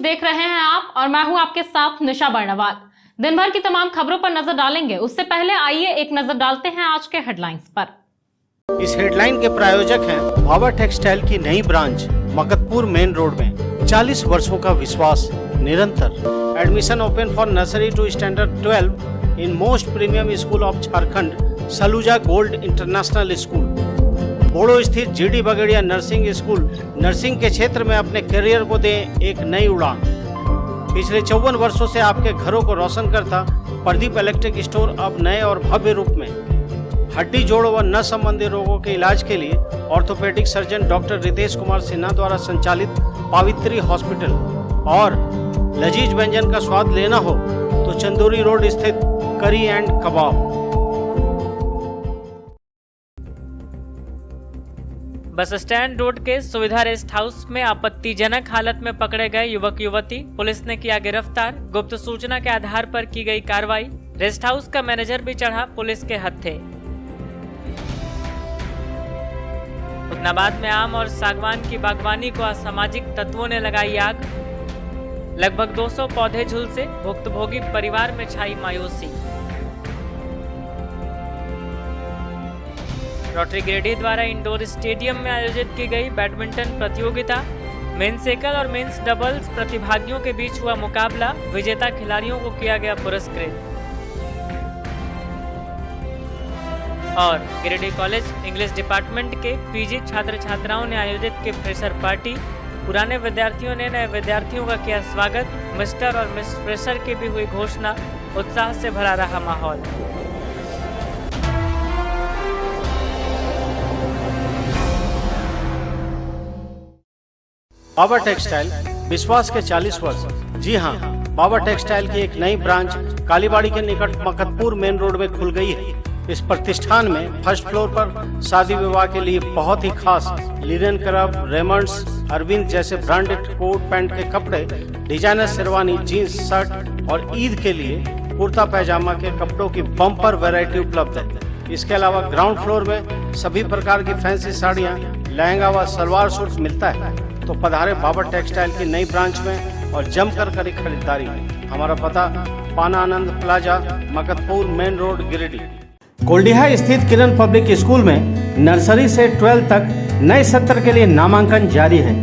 देख रहे हैं आप और मैं हूं आपके साथ निशा बर्णवाल। दिन भर की तमाम खबरों पर नजर डालेंगे। उससे पहले आइए एक नजर डालते हैं आज के हेडलाइंस पर। इस हेडलाइन के प्रायोजक हैं भाभा टेक्सटाइल की नई ब्रांच मकतपुर मेन रोड में। 40 वर्षों का विश्वास निरंतर। Admission open for nursery to standard 12 in most premium school of Jharkhand, Saluja gold international school. Bodo स्थित GD Bagaria nursing school nursing के क्षेत्र में अपने करियर को दें एक नई उड़ान। पिछले 54 वर्षों से आपके घरों को रोशन करता प्रदीप इलेक्ट्रिक स्टोर अब नए और भव्य रूप में। हड्डी जोड़ व नस संबंधी रोगों के इलाज के लिए orthopedic surgeon doctor Ritesh Kumar Sinha द्वारा संचालित पावित्री हॉस्पिटल। और लजीज व्यंजन का स्वाद लेना हो तो चंदूरी रोड स्थित करी and kebab. Bus stand road के सुविधा रेस्ट हाउस में आपत्तिजनक हालत में पकड़े गए युवक युवती पुलिस ने किया गिरफ्तार। गुप्त सूचना के आधार पर की गई कार्रवाई। रेस्ट हाउस का मैनेजर भी चढ़ा पुलिस के हत्थे। हुस्नाबाद में आम और सागवान की बागवानी को असामाजिक तत्वों ने लगाई आग। लगभग 200 पौधे झुलसे, भुक्तभोगी परिवार में छाई मायूसी। रोटरी गिरिडीह द्वारा इंडोर स्टेडियम में आयोजित की गई बैडमिंटन प्रतियोगिता। मेंस एकल और मेंस डबल्स प्रतिभागियों के बीच हुआ मुकाबला। विजेता खिलाड़ियों को किया गया पुरस्कृत। और गिरिडीह कॉलेज इंग्लिश डिपार्टमेंट के पीजी छात्र छात्राओं ने आयोजित की फ्रेशर पार्टी। पुराने विद्यार्थियों ने नए विद्यार्थियों का किया स्वागत। मिस्टर और मिस फ्रेशर की भी हुई घोषणा। उत्साह से भरा रहा माहौल। भाभा टेक्सटाइल विश्वास के 40 वर्ष। जी हाँ, भाभा टेक्सटाइल की एक नई ब्रांच कालीबाड़ी के निकट मकतपुर मेन रोड में खुल गई है। इस प्रतिष्ठान में फर्स्ट फ्लोर पर शादी विवाह के लिए बहुत ही खास लिनन क्लब, रेमंड्स, अरविंद जैसे ब्रांडेड कोट पैंट के कपड़े, डिजाइनर शेरवानी, जीन्स, शर्ट और ईद के लिए कुर्ता पैजामा के कपड़ों की बम्पर वैरायटी उपलब्ध है। इसके अलावा ग्राउंड फ्लोर में सभी प्रकार की फैंसी साड़ियाँ, लहंगा व सलवार सूट मिलता है। तो पधारे भाभा टेक्सटाइल की नई ब्रांच में और जमकर करी खरीदारी। हमारा पता पाना Anand plaza, Maktapur main road, Giridih. Koldiha स्थित किरण पब्लिक स्कूल में नर्सरी से 12 तक नए सत्र के लिए नामांकन जारी है।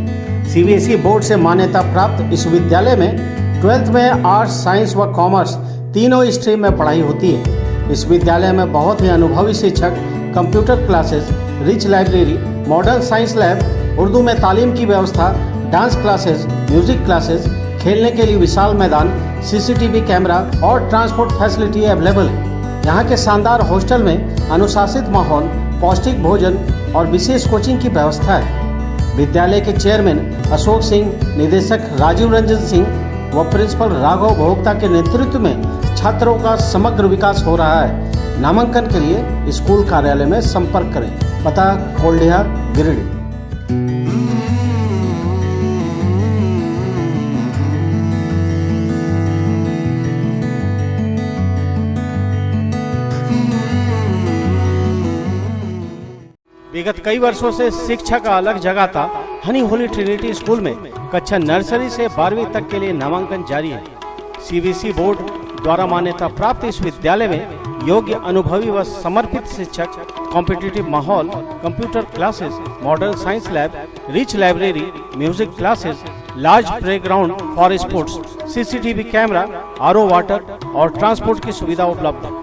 सीबीएसई बोर्ड से मान्यता प्राप्त इस विद्यालय में 12th में आर्ट्स, साइंस व कॉमर्स तीनों स्ट्रीम में पढ़ाई होती है। इस विद्यालय में बहुत ही अनुभवी शिक्षक, computer classes, rich library, modern science lab, Urdu में तालीम की व्यवस्था, डांस क्लासेस, म्यूजिक क्लासेस, खेलने के लिए विशाल मैदान, सीसीटीवी कैमरा और ट्रांसपोर्ट फैसिलिटी अवेलेबल है। यहाँ के शानदार हॉस्टल में अनुशासित माहौल, पौष्टिक भोजन और विशेष कोचिंग की व्यवस्था है। विद्यालय के चेयरमैन अशोक सिंह, निदेशक राजीव रंजन सिंह व प्रिंसिपल राघव भोक्ता के नेतृत्व में छात्रों का समग्र विकास हो रहा है। नामांकन के लिए स्कूल कार्यालय में संपर्क करें। पता कोल्डिहा, गिरिडीह। विगत कई वर्षों से शिक्षा का अलग जगह था। हनी होली ट्रिनिटी स्कूल में कक्षा नर्सरी से 12वीं तक के लिए नामांकन जारी है। सीबीएसई बोर्ड द्वारा मान्यता प्राप्त इस विद्यालय में योग्य, अनुभवी व समर्पित शिक्षक, कॉम्पिटिटिव माहौल, computer classes, modern science lab, rich library, music classes, large playground for sports, CCTV camera, RO water और ट्रांसपोर्ट की सुविधा उपलब्ध है।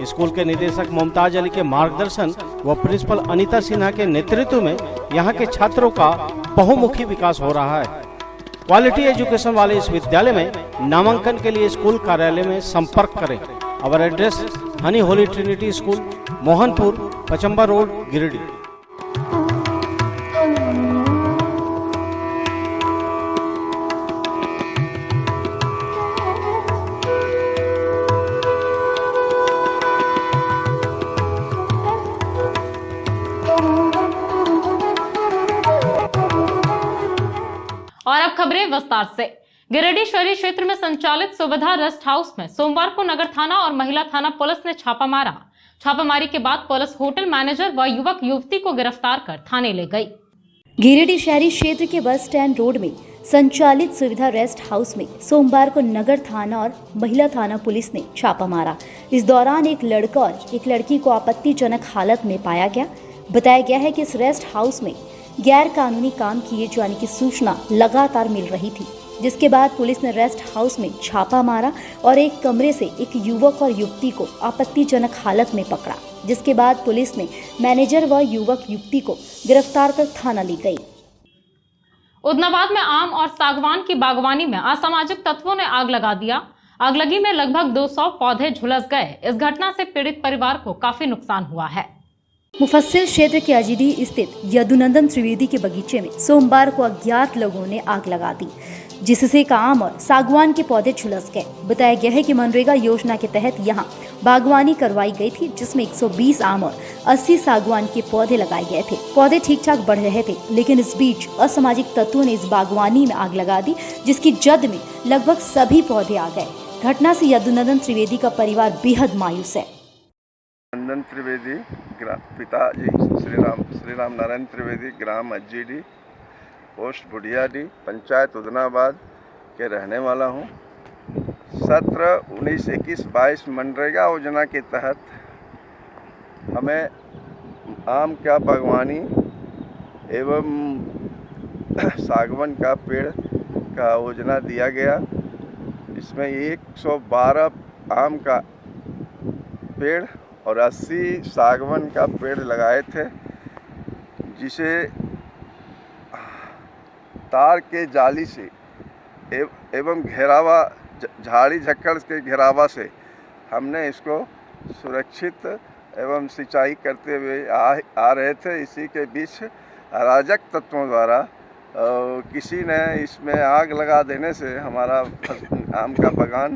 स्कूल के निदेशक मुमताज अली के मार्गदर्शन व प्रिंसिपल अनीता सिन्हा के नेतृत्व में यहाँ के छात्रों का बहुमुखी विकास हो रहा है। क्वालिटी एजुकेशन वाले इस विद्यालय में नामांकन के लिए स्कूल कार्यालय में संपर्क करें। Our address honey holy trinity school, Mohanpur, Pachamba road, Giridih. और अब खबरें विस्तार से। गिरिडीह शहरी क्षेत्र में संचालित सुविधा रेस्ट हाउस में सोमवार को नगर थाना और महिला थाना पुलिस ने छापा मारा। छापामारी के बाद पुलिस होटल मैनेजर व युवक युवती को गिरफ्तार कर थाने ले गई। गिरिडीह शहरी क्षेत्र के बस स्टैंड रोड में संचालित सुविधा रेस्ट हाउस में सोमवार को नगर थाना और महिला थाना पुलिस ने छापा मारा। इस दौरान एक लड़का और एक लड़की को आपत्तिजनक हालत में पाया गया। बताया गया है कि इस रेस्ट हाउस में गैर कानूनी काम किए जाने की सूचना लगातार मिल रही थी, जिसके बाद पुलिस ने रेस्ट हाउस में छापा मारा और एक कमरे से एक युवक और युवती को आपत्तिजनक हालत में पकड़ा, जिसके बाद पुलिस ने मैनेजर व युवक युवती को गिरफ्तार कर थाना ले गई। उदनाबाद में आम और सागवान की बागवानी में असामाजिक तत्वों ने आग लगा दिया। आगलगी में लगभग 200 पौधे झुलस गए। इस घटना से पीड़ित परिवार को काफी नुकसान हुआ है। मुफस्सिल क्षेत्र के अजीडी स्थित यदुनंदन त्रिवेदी के बगीचे में सोमवार को अज्ञात लोगों ने आग लगा दी, जिससे आम और सागवान के पौधे झुलस गए। बताया गया है कि मनरेगा योजना के तहत यहां बागवानी करवाई गई थी, जिसमें 120 आम और 80 सागवान के पौधे लगाए गए थे। पौधे ठीक ठाक बढ़ रहे थे, लेकिन इस बीच असामाजिक तत्वों ने इस बागवानी में आग लगा दी, जिसकी जद में लगभग सभी पौधे आ गए। घटना से यदुनंदन त्रिवेदी का परिवार बेहद मायूस है। नंदन त्रिवेदी पिताजी श्री राम नारायण त्रिवेदी, ग्राम अजीडी, पोस्ट बुढ़ियाडी, पंचायत उदनाबाद के रहने वाला हूँ। 17, 19, 21, 22 मनरेगा योजना के तहत हमें आम का बागवानी एवं सागवान का पेड़ का योजना दिया गया। इसमें 112 आम का पेड़ और 80 सागवान का पेड़ लगाए थे, जिसे तार के जाली से एवं घेरावा, झाड़ी झक्कड़ के घेरावा से हमने इसको सुरक्षित एवं सिंचाई करते हुए आ रहे थे। इसी के बीच अराजक तत्वों द्वारा किसी ने इसमें आग लगा देने से हमारा आम का बागान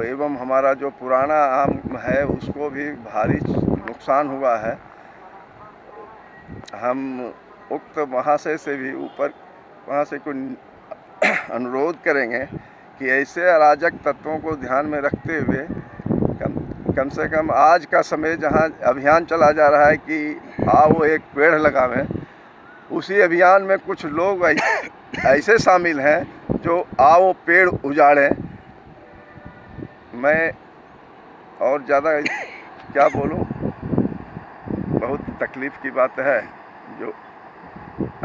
एवं हमारा जो पुराना आम है उसको भी भारी नुकसान हुआ है। हम उक्त महाशय से भी वहाँ से कोई अनुरोध करेंगे कि ऐसे अराजक तत्वों को ध्यान में रखते हुए कम से कम आज का समय जहाँ अभियान चला जा रहा है कि आओ एक पेड़ लगावें, उसी अभियान में कुछ लोग ऐसे शामिल हैं जो आओ पेड़ उजाड़ें। मैं और ज़्यादा क्या बोलूं, बहुत तकलीफ़ की बात है। जो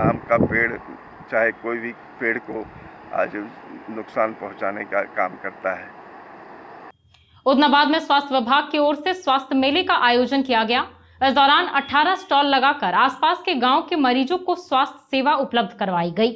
आम का पेड़ चाहे कोई भी पेड़ को आज नुकसान पहुंचाने का काम करता है। उदनाबाद में स्वास्थ्य विभाग की ओर से स्वास्थ्य मेले का आयोजन किया गया। इस दौरान 18 स्टॉल लगाकर आसपास के गांव के मरीजों को स्वास्थ्य सेवा उपलब्ध करवाई गई।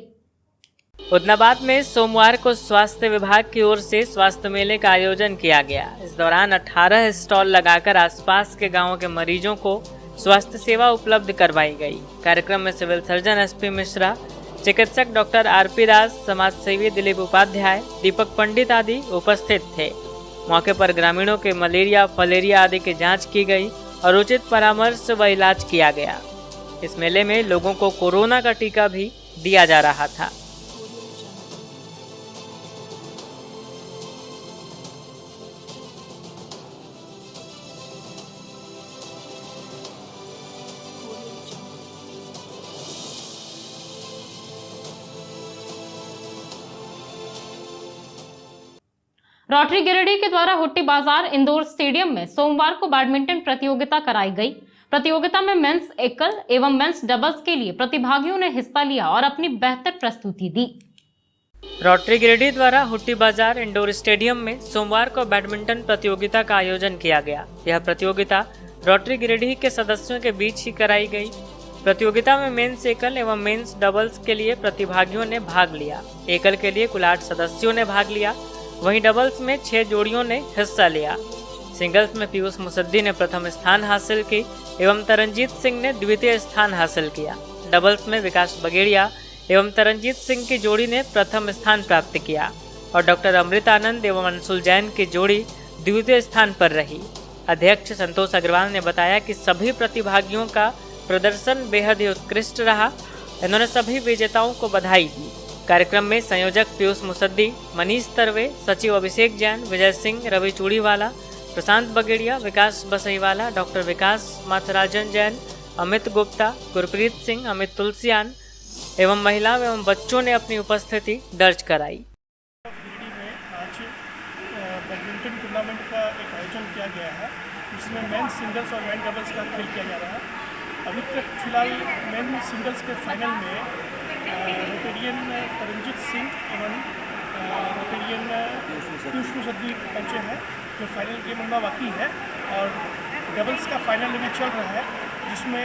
उदनाबाद में सोमवार को स्वास्थ्य विभाग की ओर से स्वास्थ्य मेले का आयोजन किया गया। इस दौरान 18 स्टॉल लगाकर आसपास के गांवों के मरीजों को स्वास्थ्य सेवा उपलब्ध करवाई गई। कार्यक्रम में सिविल सर्जन एसपी मिश्रा, चिकित्सक डॉक्टर आरपी दास, समाज सेवी दिलीप उपाध्याय, दीपक पंडित आदि उपस्थित थे। मौके पर ग्रामीणों के मलेरिया, फलेरिया आदि की जांच की गई और उचित परामर्श व इलाज किया गया। इस मेले में लोगों को कोरोना का टीका भी दिया जा रहा था। रोटरी गिरिडीह के द्वारा हुट्टी बाजार इंडोर स्टेडियम में सोमवार को बैडमिंटन प्रतियोगिता कराई गई। प्रतियोगिता में मेंस एकल एवं मेंस डबल्स के लिए प्रतिभागियों ने हिस्सा लिया और अपनी बेहतर प्रस्तुति दी। रोटरी गिरिडीह द्वारा हुट्टी बाजार इंडोर स्टेडियम में सोमवार को बैडमिंटन प्रतियोगिता का आयोजन किया गया। यह प्रतियोगिता रोटरी गिरिडीह के सदस्यों के बीच ही कराई गई। प्रतियोगिता में मेंस एकल एवं मेंस डबल्स के लिए प्रतिभागियों ने भाग लिया। एकल के लिए कुल 8 सदस्यों ने भाग लिया, वहीं डबल्स में 6 जोड़ियों ने हिस्सा लिया। सिंगल्स में पीयूष मुसद्दी ने प्रथम स्थान हासिल की एवं तरनजीत सिंह ने द्वितीय स्थान हासिल किया। डबल्स में विकास बगेड़िया एवं तरनजीत सिंह की जोड़ी ने प्रथम स्थान प्राप्त किया और डॉक्टर अमृत आनंद एवं अंशुल जैन की जोड़ी द्वितीय स्थान पर रही। अध्यक्ष संतोष अग्रवाल ने बताया कि सभी प्रतिभागियों का प्रदर्शन बेहद ही उत्कृष्ट रहा। इन्होंने सभी विजेताओं को बधाई दी। कार्यक्रम में संयोजक पीयूष मुसद्दी, मनीष तरवे, सचिव अभिषेक जैन, विजय सिंह, रवि चूड़ीवाला, प्रशांत बगेड़िया, विकास बसईवाला, डॉक्टर विकास माथराजन जैन, अमित गुप्ता, गुरप्रीत सिंह, अमित तुलसियान, एवं महिलाओं एवं बच्चों ने अपनी उपस्थिति दर्ज कराई। गिरिडीह में आज बैडमिंटन टूर्नामेंट का एक आयोजन किया गया है, जिसमें मेन सिंगल्स और मेन डबल्स का खेल किया जा रहा है। अभी तक फिलहाल मेन सिंगल्स के फाइनल में रोटेरियन परमजीत सिंह एवं रोटेरियन पीयूष मुसद्दी पहुँचे हैं, जो फाइनल गेम होना बाकी है। और डबल्स का फाइनल अभी चल रहा है, जिसमें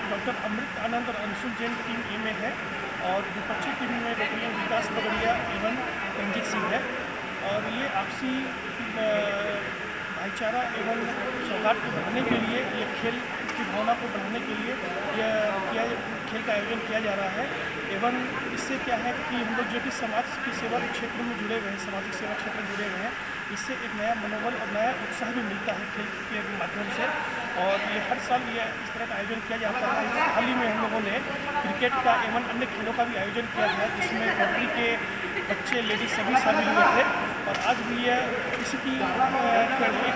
डॉक्टर अमृत आनंद और अंशुल जैन टीम ए में है और विपक्षी टीम में रोटेरियन विकास बगड़िया एवं रंजीत सिंह है। और ये आपसी भाईचारा एवं सौहार्द को बढ़ाने के लिए, ये खेल की भावना को बढ़ाने के लिए यह खेल का आयोजन किया जा रहा है। एवं इससे क्या है कि हम लोग जो कि समाज की सेवा के क्षेत्र में जुड़े हुए हैं, सामाजिक सेवा क्षेत्र में जुड़े हुए हैं, इससे एक नया मनोबल और नया उत्साह भी मिलता है खेल के माध्यम से। और ये हर साल ये इस तरह का आयोजन किया जाता है। हाल ही में हम लोगों ने क्रिकेट का एवं अन्य खेलों का भी आयोजन किया था, जिसमें कंट्री के बच्चे लेडीज सभी शामिल हुए थे। और आज भी यह इसी की एक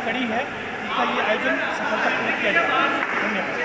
कड़ी है, जिसका ये आयोजन सफलतापूर्वक किया जाता है। धन्यवाद।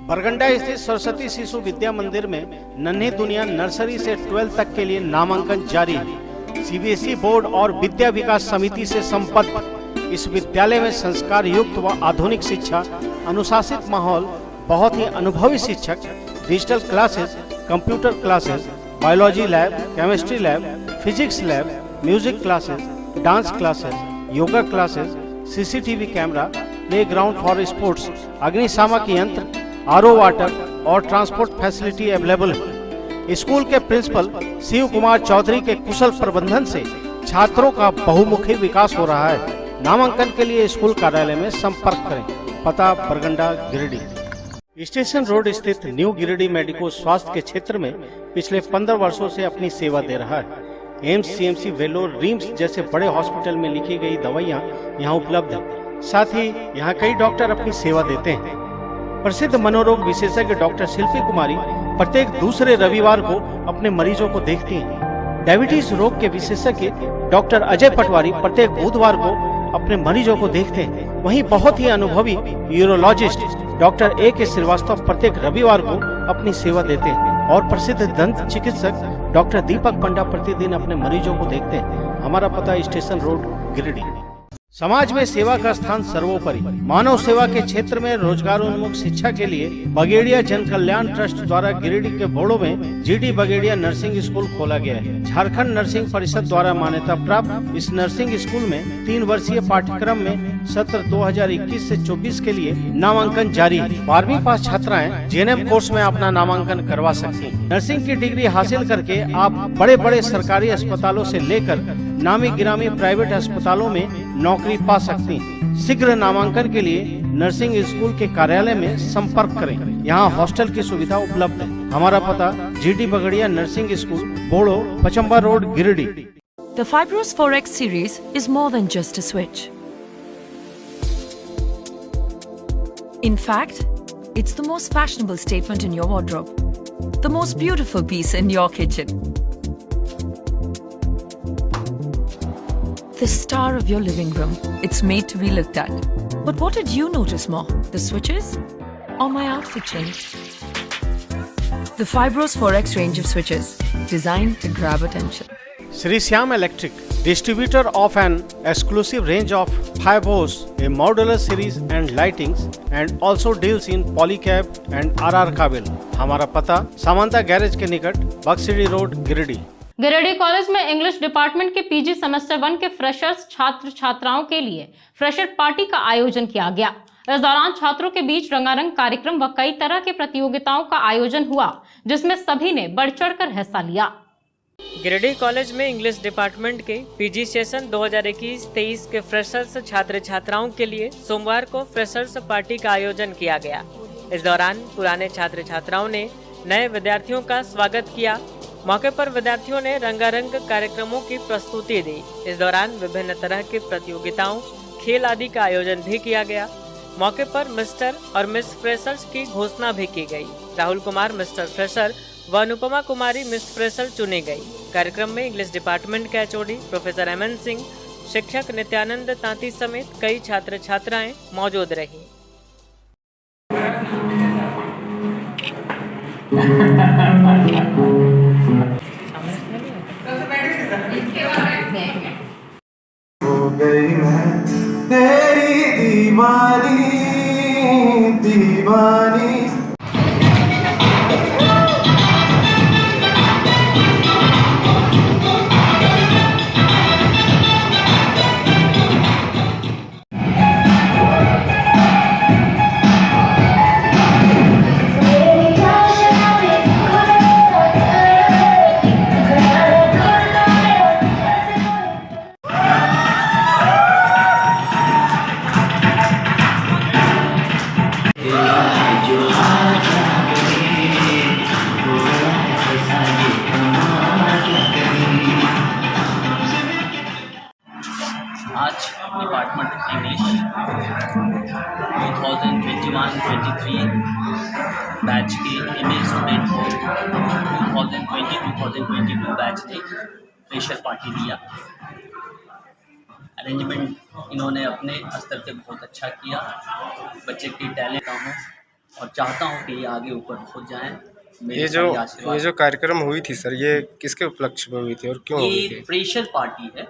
बरगंडा स्थित सरस्वती शिशु विद्या मंदिर में नन्ही दुनिया नर्सरी से 12 तक के लिए नामांकन जारी है। सीबीएसई बोर्ड और विद्या विकास समिति से संबद्ध इस विद्यालय में संस्कार युक्त व आधुनिक शिक्षा, अनुशासित माहौल, बहुत ही अनुभवी शिक्षक, digital classes, computer classes, biology lab, chemistry lab, physics lab, music classes, dance classes, yoga classes, CCTV camera, play ground for sports, अग्निशामक यंत्र, आरओ वाटर और ट्रांसपोर्ट फैसिलिटी अवेलेबल है। स्कूल के प्रिंसिपल शिव कुमार चौधरी के कुशल प्रबंधन से छात्रों का बहुमुखी विकास हो रहा है। नामांकन के लिए स्कूल कार्यालय में संपर्क करें। पता बरगंडा गिरिडीह। स्टेशन रोड स्थित न्यू गिरिडीह मेडिको स्वास्थ्य के क्षेत्र में पिछले 15 वर्षों से अपनी सेवा दे रहा है। एम्स, सीएमसी, वेलोर, रिम्स जैसे बड़े हॉस्पिटल में लिखी गई दवाइयाँ यहाँ उपलब्ध है। साथ ही यहाँ कई डॉक्टर अपनी सेवा देते हैं। प्रसिद्ध मनोरोग विशेषज्ञ डॉक्टर शिल्पी कुमारी प्रत्येक दूसरे रविवार को अपने मरीजों को देखती हैं। डायबिटीज रोग के विशेषज्ञ डॉक्टर अजय पटवारी प्रत्येक बुधवार को अपने मरीजों को देखते हैं। वहीं बहुत ही अनुभवी यूरोलॉजिस्ट डॉक्टर A.K. श्रीवास्तव प्रत्येक रविवार को अपनी सेवा देते हैं। और प्रसिद्ध दंत चिकित्सक डॉक्टर दीपक पंडा प्रतिदिन अपने मरीजों को देखते हैं। हमारा पता स्टेशन रोड गिरिडीह। समाज में सेवा का स्थान सर्वोपरि। मानव सेवा के क्षेत्र में रोजगारोन्मुख शिक्षा के लिए बगेड़िया जन कल्याण ट्रस्ट द्वारा गिरिडीह के बोड़ो में जीडी बगेड़िया नर्सिंग स्कूल खोला गया है। झारखंड नर्सिंग परिषद द्वारा मान्यता प्राप्त इस नर्सिंग स्कूल में 3 वर्षीय पाठ्यक्रम में सत्र 2021 से 24 के लिए नामांकन जारी है। 12वीं पास छात्राएं जेएनएम कोर्स में अपना नामांकन करवा सकती हैं। नर्सिंग की डिग्री हासिल करके आप बड़े बड़े सरकारी अस्पतालों से लेकर नामी गिरामी प्राइवेट अस्पतालों में नौकरी पा सकती हैं। शीघ्र नामांकन के लिए नर्सिंग स्कूल के कार्यालय में संपर्क करें। यहाँ हॉस्टल की सुविधा उपलब्ध है। हमारा पता GD Bagaria nursing school, Bodo, Pachamba road, Giridih. The Fibros 4X series is more than just a switch. In fact, it's the most fashionable statement in your wardrobe, the most beautiful piece in your kitchen, the star of your living room. It's made to be looked at. But what did you notice more? The switches or my outfit change? The Fibros 4X range of switches, designed to grab attention. Sri Syam Electric, distributor of an exclusive range of Fibros, a modular series and lightings, and also deals in polycab and RR cable. हमारा पता Samanta garage के निकट बक्सिडी road, Giridih. Giridih college में English department के PG semester 1 के freshers छात्र छात्राओं के लिए फ्रेशर पार्टी का आयोजन किया गया। इस दौरान छात्रों के बीच रंगारंग कार्यक्रम व कई तरह के प्रतियोगिताओं का आयोजन हुआ, जिसमें सभी ने बढ़ चढ़कर हिस्सा लिया। गिरिडीह कॉलेज में इंग्लिश डिपार्टमेंट के पीजी सेशन 2021-23 के फ्रेशर्स छात्र छात्राओं के लिए सोमवार को फ्रेशर्स पार्टी का आयोजन किया गया। इस दौरान पुराने छात्र छात्राओं ने नए विद्यार्थियों का स्वागत किया। मौके पर विद्यार्थियों ने रंगारंग कार्यक्रमों की प्रस्तुति दी। इस दौरान विभिन्न तरह की प्रतियोगिताओं, खेल आदि का आयोजन भी किया गया। मौके पर मिस्टर और मिस फ्रेशर्स की घोषणा भी की गई। राहुल कुमार मिस्टर फ्रेशर व अनुपमा कुमारी मिस फ्रेशर चुनी गई। कार्यक्रम में इंग्लिश डिपार्टमेंट के एचओडी प्रोफेसर MN सिंह, शिक्षक नित्यानंद तांती समेत कई छात्र छात्राएं मौजूद रही। हो गई मैं तेरी दीवानी दीवानी। आज डिपार्टमेंट ऑफ इंग्लिश 2021-23 बैच के एमए स्टूडेंट को 2020-2022 बैच ने फ्रेशर पार्टी दिया। अरेंजमेंट इन्होंने अपने स्तर पे बहुत अच्छा किया। बच्चे की टैलेंट हूँ और चाहता हूँ कि ये आगे ऊपर पहुँच जाएँ। ये जो कार्यक्रम हुई थी सर, ये किसके उपलक्ष्य में हुई थी और क्यों हुई ये थी? फ्रेशर पार्टी है।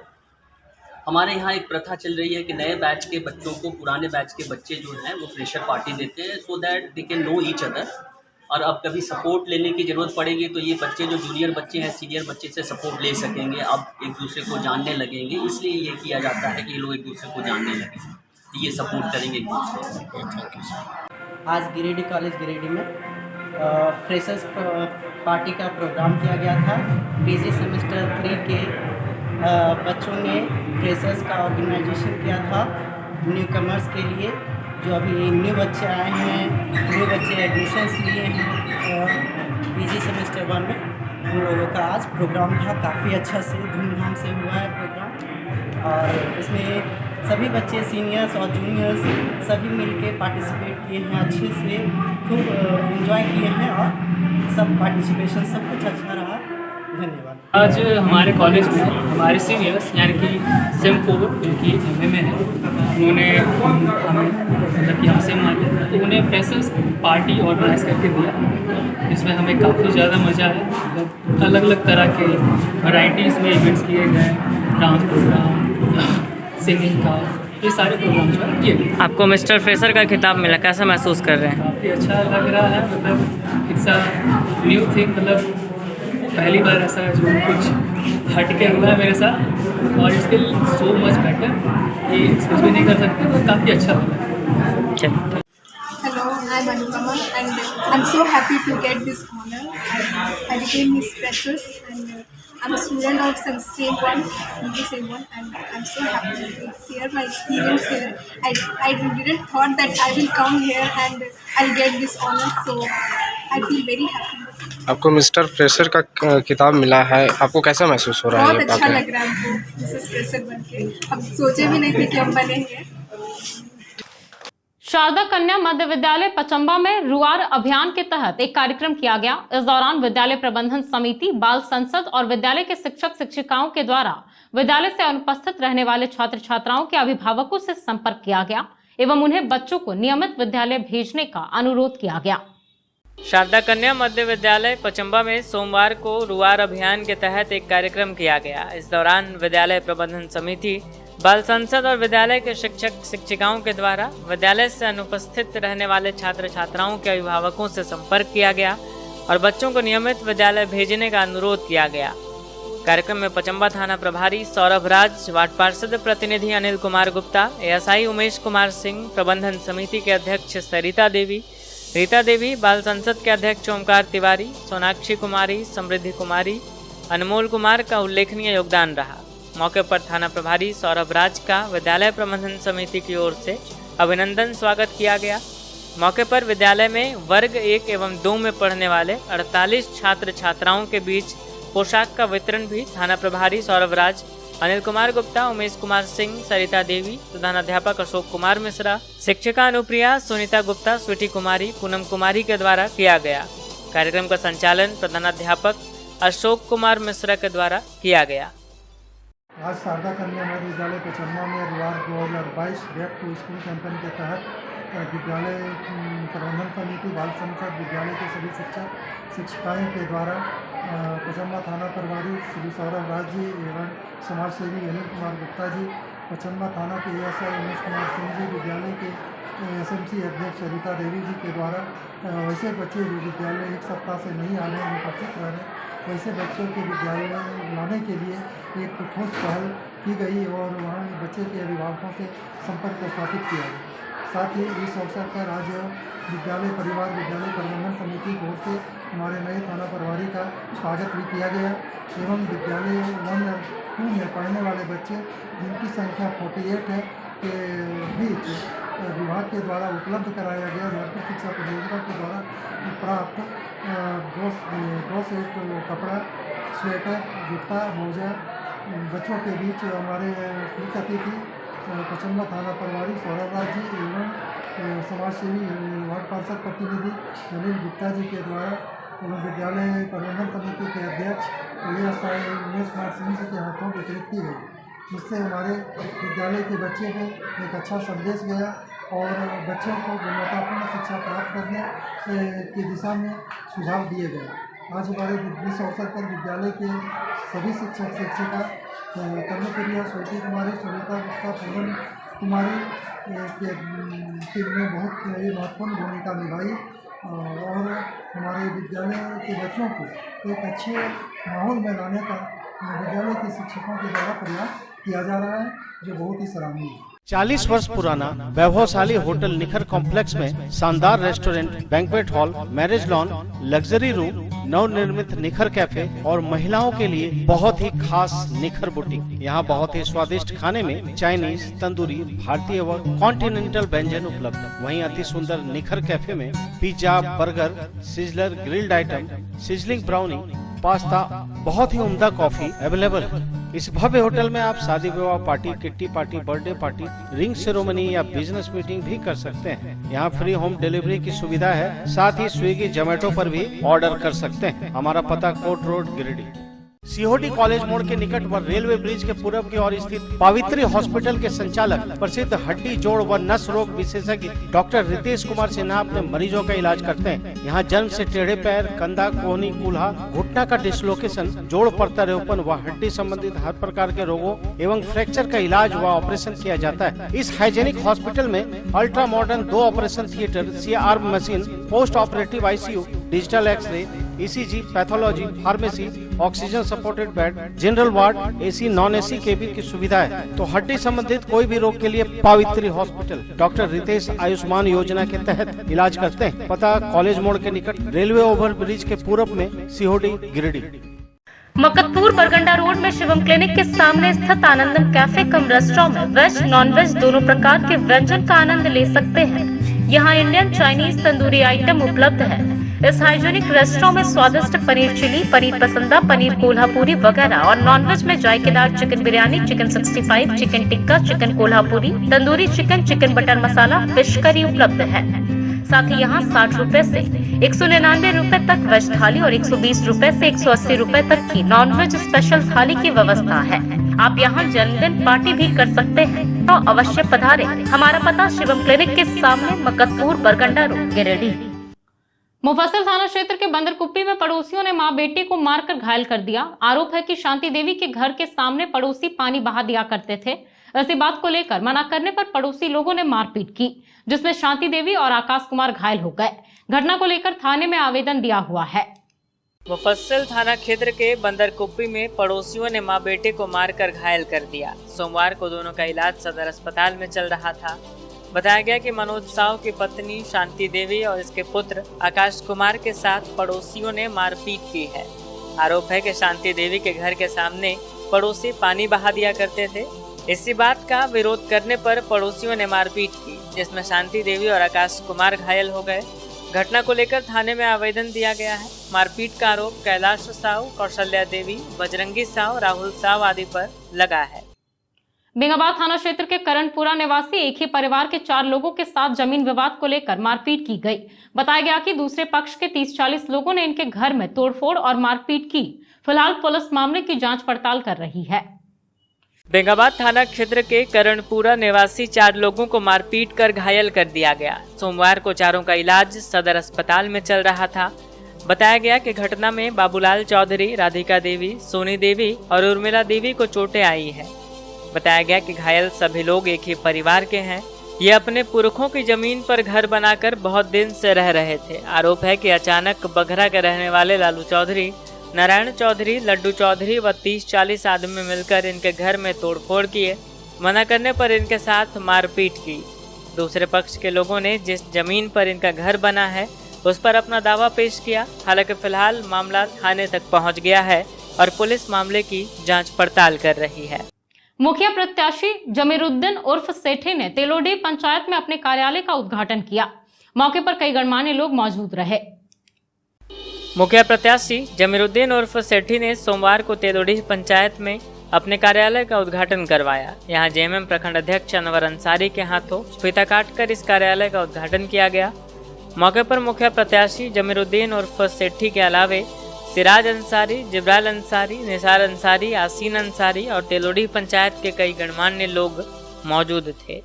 हमारे यहाँ एक प्रथा चल रही है कि नए बैच के बच्चों को पुराने बैच के बच्चे जो हैं वो फ्रेशर पार्टी देते हैं, so that they can know each other. और अब कभी सपोर्ट लेने की ज़रूरत पड़ेगी तो ये बच्चे जो जूनियर बच्चे हैं सीनियर बच्चे से सपोर्ट ले सकेंगे, अब एक दूसरे को जानने लगेंगे। इसलिए ये किया जाता है कि ये लोग एक दूसरे को जानने लगें, ये सपोर्ट करेंगे एक दूसरे को। आज गिरिडीह कॉलेज गिरिडीह में फ्रेशर्स पार्टी का प्रोग्राम किया गया था। पीजी सेमेस्टर 3 के बच्चों ने फ्रेशर्स का ऑर्गेनाइजेशन किया था न्यू कमर्स के लिए। जो अभी न्यू बच्चे आए हैं, न्यू बच्चे एडमिशन्स लिए हैं पीजी सेमेस्टर 1 में, उन लोगों का आज प्रोग्राम था। काफ़ी अच्छा से धूमधाम से हुआ है प्रोग्राम और इसमें सभी बच्चे सीनियर्स और जूनियर्स सभी मिलके पार्टिसिपेट किए हैं, अच्छे से खूब एंजॉय किए हैं और सब पार्टिसिपेशन सब कुछ अच्छा रहा। धन्यवाद। आज हमारे कॉलेज में हमारे सीनियर्स यानी कि सेम 4 जो कि एमए में है, उन्होंने हमें मतलब कि हमसे माने तो उन्हें फ्रेशर्स पार्टी ऑर्गेनाइज़ करके दिया। इसमें हमें काफ़ी ज़्यादा मज़ा आया। मतलब अलग अलग तरह के वैराइटीज़ में इवेंट्स किए गए, डांस प्रोग्राम, सिंगिंग का, ये सारे प्रोग्राम जो है किए गए। आपको मिस्टर फ्रेशर का खिताब मिला, कैसा महसूस कर रहे हैं? काफ़ी अच्छा लग रहा है। मतलब इट्स अ न्यू थिंग, मतलब पहली बार ऐसा जो कुछ हट के हुआ है मेरे साथ और it's feel so much better कि एक्सप्रेस भी नहीं कर सकते, तो काफ़ी अच्छा लगा। Hello, I'm Anupama and I'm so happy to get this honor. I became Miss Freshers and I'm a student of some same one, same one, and I'm so happy to share my experience here. I didn't thought that I will come here and I'll get this honor, so I feel very happy. आपको mister fresher का खिताब मिला है, आपको कैसा महसूस हो रहा है? बहुत अच्छा लग रहा है हमको मिसेस फ्रेशर बनके। हम सोचे भी नहीं थे कि हम बनेंगे। शारदा कन्या मध्य विद्यालय पचम्बा में रुआर अभियान के तहत एक कार्यक्रम किया गया। इस दौरान विद्यालय प्रबंधन समिति, बाल संसद और विद्यालय के शिक्षक शिक्षिकाओं के द्वारा विद्यालय से अनुपस्थित रहने वाले छात्र छात्राओं के अभिभावकों से संपर्क किया गया एवं उन्हें बच्चों को नियमित विद्यालय भेजने का अनुरोध किया गया। शारदा कन्या मध्य विद्यालय पचम्बा में सोमवार को रुआर अभियान के तहत एक कार्यक्रम किया गया। इस दौरान विद्यालय प्रबंधन समिति, बाल संसद और विद्यालय के शिक्षक शिक्षिकाओं के द्वारा विद्यालय से अनुपस्थित रहने वाले छात्र छात्राओं के अभिभावकों से संपर्क किया गया और बच्चों को नियमित विद्यालय भेजने का अनुरोध किया गया। कार्यक्रम में पचम्बा थाना प्रभारी सौरभ राज, वार्ड पार्षद प्रतिनिधि अनिल कुमार गुप्ता, एएसआई उमेश कुमार सिंह, प्रबंधन समिति के अध्यक्ष सरिता देवी, बाल संसद के अध्यक्ष ओमकार तिवारी, सोनाक्षी कुमारी, समृद्धि कुमारी, अनमोल कुमार का उल्लेखनीय योगदान रहा। मौके पर थाना प्रभारी सौरभ राज का विद्यालय प्रबंधन समिति की ओर से अभिनंदन स्वागत किया गया। मौके पर विद्यालय में वर्ग 1 एवं 2 में पढ़ने वाले 48 छात्र छात्राओं के बीच पोशाक का वितरण भी थाना प्रभारी सौरभ राज, अनिल कुमार गुप्ता, उमेश कुमार सिंह, सरिता देवी, प्रधानाध्यापक अशोक कुमार मिश्रा, शिक्षिका अनुप्रिया, सुनीता गुप्ता, स्वीटी कुमारी, पूनम कुमारी के द्वारा किया गया। कार्यक्रम का संचालन प्रधानाध्यापक अशोक कुमार मिश्रा के द्वारा किया गया। आज शारदा कन्या मध्य विद्यालय पचम्बा में रुआर 2022 बैक टू स्कूल कैंपेन के तहत विद्यालय प्रबंधन समिति, बाल संसद, विद्यालय के सभी शिक्षक शिक्षिकाएँ के द्वारा पचम्बा थाना प्रभारी श्री सौरभ राज जी एवं समाजसेवी अनिल कुमार गुप्ता जी, पचम्बा थाना के एएसआई उमेश कुमार सिंह जी, विद्यालय के एसएमसी अध्यक्ष सरिता देवी जी के द्वारा वैसे बच्चे जो विद्यालय एक सप्ताह से नहीं आने में उपस्थित रह रहे, वैसे बच्चों के विद्यालय लाने के लिए एक ठोस पहल की गई और वहाँ बच्चे के अभिभावकों से संपर्क स्थापित किया गया। साथ ही इस अवसर पर आज विद्यालय परिवार विद्यालय प्रबंधन समिति की ओर से हमारे नए थाना प्रभारी का स्वागत भी किया गया एवं विद्यालय 1 और 2 में पढ़ने वाले बच्चे जिनकी संख्या 48 है के बीच विभाग के द्वारा उपलब्ध कराया गया झारखंड शिक्षा परियोजना के द्वारा प्राप्त 2 सेट कपड़ा, स्वेटर, जूता, मोजा बच्चों के बीच हमारे मुख्य अतिथि पचम्बा थाना प्रभारी सौरभ राज जी एवं समाजसेवी वार्ड पार्षद प्रतिनिधि अनिल गुप्ता जी के द्वारा एवं विद्यालय प्रबंधन समिति के अध्यक्ष एएसआई उमेश कुमार सिंह जी के हाथों वितरित की गई, जिससे हमारे विद्यालय के बच्चे को एक अच्छा संदेश गया और बच्चों को गुणवत्तापूर्ण शिक्षा प्राप्त करने की दिशा में सुझाव दिए गए। आज हमारे इस अवसर पर विद्यालय के सभी शिक्षक शिक्षिका कर्मप्रिया स्वीटी कुमारी, सुनीता गुप्ता, पूनम कुमारी के टीम ने बहुत महत्वपूर्ण भूमिका निभाई और हमारे विद्यालय के बच्चों को एक अच्छे माहौल में लाने का विद्यालय के शिक्षकों के द्वारा प्रयास किया जा रहा है, जो बहुत ही सराहनीय है। 40 वर्ष पुराना वैभवशाली होटल निखर कॉम्प्लेक्स में शानदार restaurant, banquet hall, marriage lawn, luxury room, नवनिर्मित निखर कैफे और महिलाओं के लिए बहुत ही खास निखर बुटीक। यहाँ बहुत ही स्वादिष्ट खाने में चाइनीज, तंदूरी, भारतीय व कॉन्टिनेंटल व्यंजन उपलब्ध। वहीं अति सुंदर निखर कैफे में pizza, burger, sizzler, grilled item, sizzling brownie, pasta, बहुत ही उम्दा कॉफी अवेलेबल है। इस भव्य होटल में आप शादी विवाह party, kitty party, birthday party, ring ceremony या बिजनेस मीटिंग भी कर सकते हैं। यहाँ फ्री होम डिलीवरी की सुविधा है, साथ ही स्विगी, जोमेटो पर भी ऑर्डर कर सकते हैं। हमारा पता Kot road, Giridih. COD college मोड़ के निकट व रेलवे ब्रिज के पूर्व की ओर स्थित पावित्री हॉस्पिटल के संचालक प्रसिद्ध हड्डी, जोड़ व नस रोग विशेषज्ञ डॉक्टर रितेश कुमार सिन्हा अपने मरीजों का इलाज करते हैं। यहाँ जन्म से टेढ़े पैर, कंधा, कोहनी, कूल्हा, घुटना का डिसलोकेशन, जोड़ प्रत्यारोपण व हड्डी संबंधित हर प्रकार के रोगों एवं फ्रैक्चर का इलाज व ऑपरेशन किया जाता है। इस हाइजेनिक हॉस्पिटल में ultra modern 2 operation theatre, CR machine, post operative ICU, digital X-ray, ECG, pathology, pharmacy, oxygen supported bed, general ward, AC, non AC cabin की सुविधा है। तो हड्डी संबंधित कोई भी रोग के लिए पावित्री हॉस्पिटल डॉक्टर रितेश आयुष्मान योजना के तहत इलाज करते हैं। पता कॉलेज मोड़ के निकट रेलवे ओवर ब्रिज के पूर्व में, सीओडी, गिरिडीह। मकतपुर बरगंडा रोड में शिवम क्लिनिक के सामने स्थित आनंदम कैफे कम रेस्टोरेंट में वेज नॉन वेज दोनों प्रकार के व्यंजन का आनंद ले सकते हैं। यहाँ इंडियन, चाइनीज, तंदूरी आइटम उपलब्ध है। इस हाइजीनिक रेस्टोरेंट में स्वादिष्ट पनीर चिली, पनीर पसंदा, पनीर कोल्हापुरी वगैरह और नॉनवेज में जायकेदार chicken biryani, chicken 65, chicken tikka, chicken Kolhapuri, tandoori chicken, chicken butter masala, fish curry उपलब्ध है। साथ ही यहाँ 60 रुपए से 199 रुपए तक वेज थाली और 120 रुपए से 180 रुपए तक की नॉनवेज स्पेशल थाली की व्यवस्था है। आप यहाँ जन्मदिन पार्टी भी कर सकते हैं, तो अवश्य पधारें। हमारा पता शिवम क्लिनिक के सामने, मकतपुर, बरगंडा रोड, गिरिडीह। मुफस्सिल थाना क्षेत्र के बंदरकुप्पी में पड़ोसियों ने मां बेटी को मारकर घायल कर दिया। आरोप है कि शांति देवी के घर के सामने पड़ोसी पानी बहा दिया करते थे। ऐसी बात को लेकर मना करने पर पड़ोसी लोगों ने मारपीट की, जिसमें शांति देवी और आकाश कुमार घायल हो गए। घटना को लेकर थाने में आवेदन दिया हुआ है। मुफस्सिल थाना क्षेत्र के बंदरकुप्पी में पड़ोसियों ने मां बेटे को मारकर घायल कर दिया। सोमवार को दोनों का इलाज सदर अस्पताल में चल रहा था। बताया गया कि मनोज साव की पत्नी शांति देवी और इसके पुत्र आकाश कुमार के साथ पड़ोसियों ने मारपीट की है। आरोप है कि शांति देवी के घर के सामने पड़ोसी पानी बहा दिया करते थे। इसी बात का विरोध करने पर पड़ोसियों ने मारपीट की, जिसमें शांति देवी और आकाश कुमार घायल हो गए। घटना को लेकर थाने में आवेदन दिया गया है। मारपीट का आरोप कैलाश साव, कौशल्या देवी, बजरंगी साव, राहुल साव आदि पर लगा है। बेंगाबाद थाना क्षेत्र के करणपुरा निवासी एक ही परिवार के 4 लोगों के साथ जमीन विवाद को लेकर मारपीट की गई। बताया गया कि दूसरे पक्ष के 30-40 लोगों ने इनके घर में तोड़फोड़ और मारपीट की। फिलहाल पुलिस मामले की जांच पड़ताल कर रही है। बेंगाबाद थाना क्षेत्र के करणपुरा निवासी 4 लोगों को मारपीट कर घायल कर दिया गया। सोमवार को चारों का इलाज सदर अस्पताल में चल रहा था। बताया गया कि घटना में बाबूलाल चौधरी, राधिका देवी, सोनी देवी और उर्मिला देवी को चोटें आई है। बताया गया कि घायल सभी लोग एक ही परिवार के हैं। ये अपने पुरखों की जमीन पर घर बनाकर बहुत दिन से रह रहे थे। आरोप है कि अचानक बघरा के रहने वाले लालू चौधरी, नारायण चौधरी, लड्डू चौधरी व 30-40 आदमी मिलकर इनके घर में तोड़फोड़ किए। मना करने पर इनके साथ मारपीट की। दूसरे पक्ष के लोगों ने जिस जमीन पर इनका घर बना है उस पर अपना दावा पेश किया। हालांकि फिलहाल मामला थाने तक पहुंच गया है और पुलिस मामले की जांच पड़ताल कर रही है। मुखिया प्रत्याशी जमीरुद्दीन उर्फ सेठी ने तेलोडी पंचायत में अपने कार्यालय का उद्घाटन किया। मौके पर कई गणमान्य लोग मौजूद रहे। मुखिया प्रत्याशी जमीरुद्दीन उर्फ सेठी ने सोमवार को तेलोडी पंचायत में अपने कार्यालय का उद्घाटन करवाया। यहां जेएमएम प्रखंड अध्यक्ष अनवर अंसारी के हाथों फीता काटकर इस कार्यालय का उद्घाटन किया गया। मौके पर मुखिया प्रत्याशी जमीरुद्दीन उर्फ सेठी के अलावे सिराज अंसारी, जिब्राइल अंसारी, निसार अंसारी, आसीन अंसारी और तेलोडी पंचायत के कई गणमान्य लोग मौजूद थे।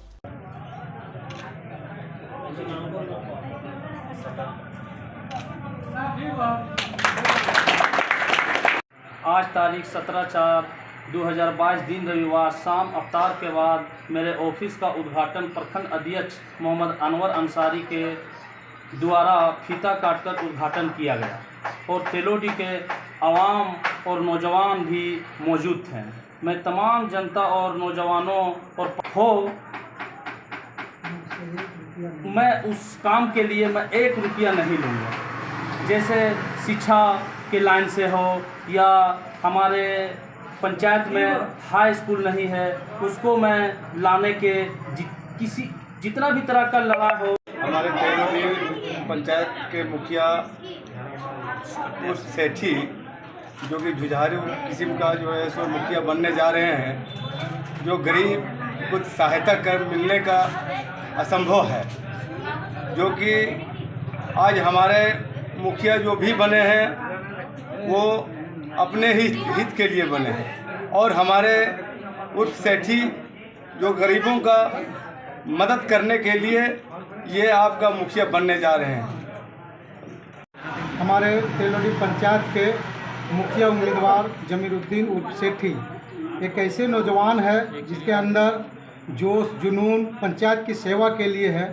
आज तारीख 17/4/2022 दिन रविवार शाम अफ्तार के बाद मेरे ऑफिस का उद्घाटन प्रखंड अध्यक्ष मोहम्मद अनवर अंसारी के द्वारा फीता काटकर उद्घाटन किया गया और तेलोडी के आवाम और नौजवान भी मौजूद थे। मैं तमाम जनता और नौजवानों और मैं उस काम के लिए मैं 1 रुपया नहीं लूँगा। जैसे शिक्षा के लाइन से हो या हमारे पंचायत में हाई स्कूल नहीं है उसको मैं लाने के जितना भी तरह का लड़ा हो। हमारे तेलोडी पंचायत के मुखिया उस सेठी जो कि जुझारू किस्म का जो है सो मुखिया बनने जा रहे हैं, जो गरीब कुछ सहायता कर मिलने का असंभव है, जो कि आज हमारे मुखिया जो भी बने हैं वो अपने ही हित के लिए बने हैं और हमारे उस सेठी जो गरीबों का मदद करने के लिए ये आपका मुखिया बनने जा रहे हैं। हमारे तेलोडी पंचायत के मुखिया उम्मीदवार जमीरुद्दीन उर्फ सेठी एक ऐसे नौजवान है जिसके अंदर जोश जुनून पंचायत की सेवा के लिए है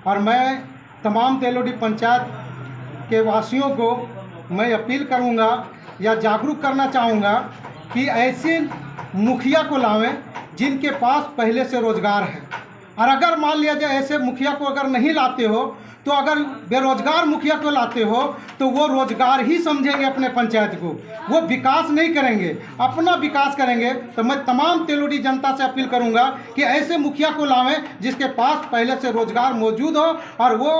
और मैं तमाम तेलोडी पंचायत के वासियों को मैं अपील करूंगा या जागरूक करना चाहूँगा कि ऐसे मुखिया को लावें जिनके पास पहले से रोज़गार है। और अगर मान लिया जाए ऐसे मुखिया को अगर नहीं लाते हो तो अगर बेरोजगार मुखिया को लाते हो तो वो रोजगार ही समझेंगे अपने पंचायत को, वो विकास नहीं करेंगे, अपना विकास करेंगे। तो मैं तमाम तेलोडी जनता से अपील करूंगा कि ऐसे मुखिया को लावें जिसके पास पहले से रोजगार मौजूद हो और वो